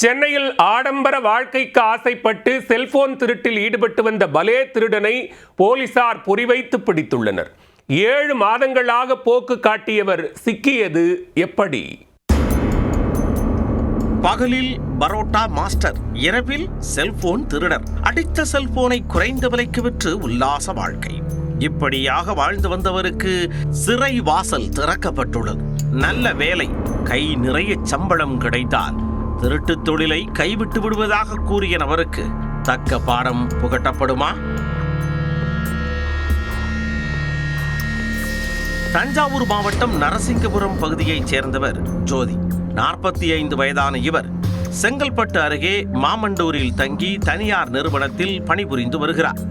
சென்னையில் ஆடம்பர வாழ்க்கைக்கு ஆசைப்பட்டு செல்போன் திருட்டில் ஈடுபட்டு வந்த பலே திருடனை போலீசார் குறிவைத்து பிடித்துள்ளனர். 7 மாதங்களாக போக்கு காட்டியவர் சிக்கியது எப்படி? பகலில் பரோட்டா மாஸ்டர், இரவில் செல்போன் திருடர். அடித்த செல்போனை குறைந்த விலைக்கு விற்று உல்லாச வாழ்க்கை. இப்படியாக வாழ்ந்து வந்தவருக்கு சிறை வாசல் திறக்கப்பட்டுள்ளது. நல்ல வேலை, கை நிறைய சம்பளம் கிடைத்தால் திருட்டு தொழிலை கைவிட்டு விடுவதாக கூறிய நபருக்கு தக்க பாடம் புகட்டப்படுமா? தஞ்சாவூர் மாவட்டம் நரசிங்கபுரம் பகுதியைச் சேர்ந்தவர் ஜோதி. 45 வயதான இவர் செங்கல்பட்டு அருகே மாமண்டூரில் தங்கி தனியார் நிறுவனத்தில் பணிபுரிந்து வருகிறார்.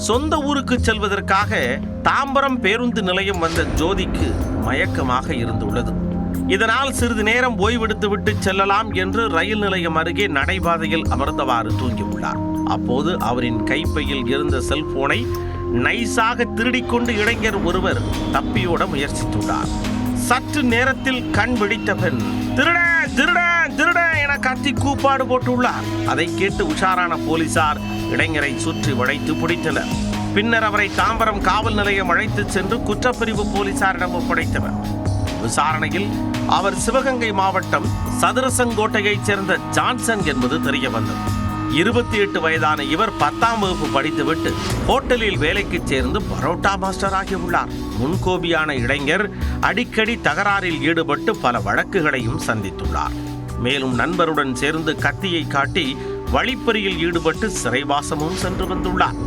சொந்த ஊருக்கு செல்வதற்காக தாம்பரம் பேருந்து நிலையம் வந்த ஜோதிக்கு மயக்கமாக இருந்துள்ளது. இதனால் சிறிது நேரம் ஓய்வெடுத்துவிட்டு செல்லலாம் என்று ரயில் நிலையம் அருகே நடைபாதையில் அமர்ந்தவாறு தூங்கியுள்ளார். அப்போது அவரின் கைப்பையில் இருந்த செல்போனை நைசாக திருடிக்கொண்டு இளைஞர் ஒருவர் தப்பியோட முயற்சித்துள்ளார். சற்று நேரத்தில் கண் விழித்த பெண் திருட திருட திருட என கத்தி கூப்பாடு போட்டுள்ளார். அதை கேட்டு உஷாரான போலீசார் இளைஞரை சுற்றி வளைத்து பிடித்தனர். பின்னர் அவரை தாம்பரம் காவல் நிலையம் அழைத்து சென்று குற்றப்பிரிவு போலீசாரிடம் ஒப்படைத்தனர். விசாரணையில் அவர் சிவகங்கை மாவட்டம் சதுரசங்கோட்டையைச் சேர்ந்த ஜான்சன் என்பது தெரிய வந்தது. 28 வயதான இவர் 10ஆம் வகுப்பு படித்துவிட்டு ஹோட்டலில் வேலைக்கு சேர்ந்து பரோட்டா மாஸ்டர் ஆகியுள்ளார். முன்கோபியான இளைஞர் அடிக்கடி தகராறில் ஈடுபட்டு பல வழக்குகளையும் சந்தித்துள்ளார். மேலும் நண்பருடன் சேர்ந்து கத்தியை காட்டி வழிப்பறியில் ஈடுபட்டு சிறைவாசமும் சென்று வந்துள்ளார்.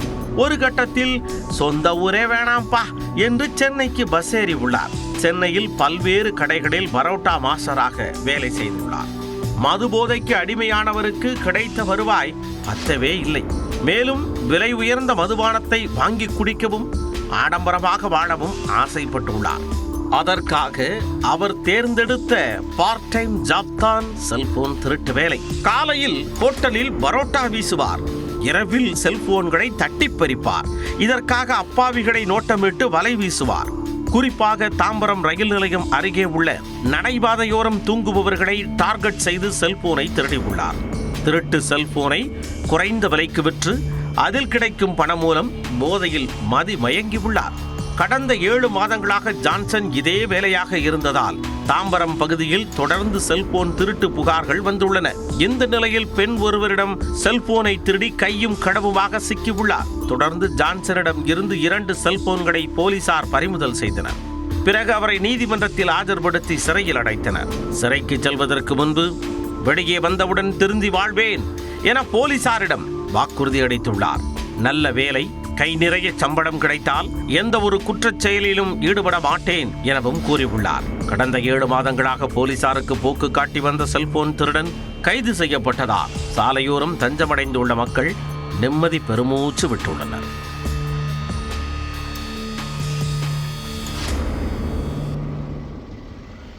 ஒரு கட்டத்தில் சொந்த ஊரே வேணாம்பா என்று சென்னைக்கு பஸ் ஏறி உள்ளார். சென்னையில் பல்வேறு கடைகளில் பரோட்டா மாஸ்டராக வேலை செய்துள்ளார். மது போதைக்கு அடிமையானவருக்கு கிடைத்த வருவாய் பத்தவே இல்லை. மேலும் விலை உயர்ந்த மதுபானத்தை வாங்கி குடிக்கவும் ஆடம்பரமாக வாழவும் ஆசைப்பட்டுள்ளார். அதற்காக அவர் தேர்ந்தெடுத்த பார்ட் டைம் ஜாப் தான் செல்போன் திருட்டு வேலை. காலையில் ஹோட்டலில் பரோட்டா வீசுவார், இரவில் செல்போன்களை தட்டி பறிப்பார். இதற்காக அப்பாவிகளை நோட்டமிட்டு வலை வீசுவார். குறிப்பாக தாம்பரம் ரயில் நிலையம் அருகே உள்ள நடைபாதையோரம் தூங்குபவர்களை டார்கெட் செய்து செல்போனை திருடியுள்ளார். திருட்டு செல்போனை குறைந்த விலைக்கு விற்று அதில் கிடைக்கும் பணம் மூலம் போதையில் மயங்கியுள்ளார். கடந்த 7 மாதங்களாக ஜான்சன் இதே வேலையாக இருந்ததால் தாம்பரம் பகுதியில் தொடர்ந்து செல்போன் திருட்டு புகார்கள் வந்துள்ளன. இந்த நிலையில் பெண் ஒருவரிடம் செல்போனை திருடி கையும் கடவுமாக சிக்கியுள்ளார். தொடர்ந்து ஜான்சனிடம் இருந்து 2 செல்போன்களை போலீசார் பறிமுதல் செய்தனர். பிறகு அவரை நீதிமன்றத்தில் ஆஜர்படுத்தி சிறையில் அடைத்தனர். சிறைக்கு செல்வதற்கு முன்பு வெளியே வந்தவுடன் திருந்தி வாழ்வேன் என போலீசாரிடம் வாக்குறுதி அளித்துள்ளார். நல்ல வேலை, கை நிறைய சம்பளம் கிடைத்தால் எந்த ஒரு குற்றச் செயலிலும் ஈடுபட மாட்டேன் எனவும் கூறியுள்ளார். கடந்த 7 மாதங்களாக போலீசாருக்கு போக்கு காட்டி வந்த செல்போன் திருடன் கைது செய்யப்பட்டதால் சாலையோரம் தஞ்சமடைந்துள்ள மக்கள் நிம்மதி பெருமூச்சு விட்டுள்ளனர்.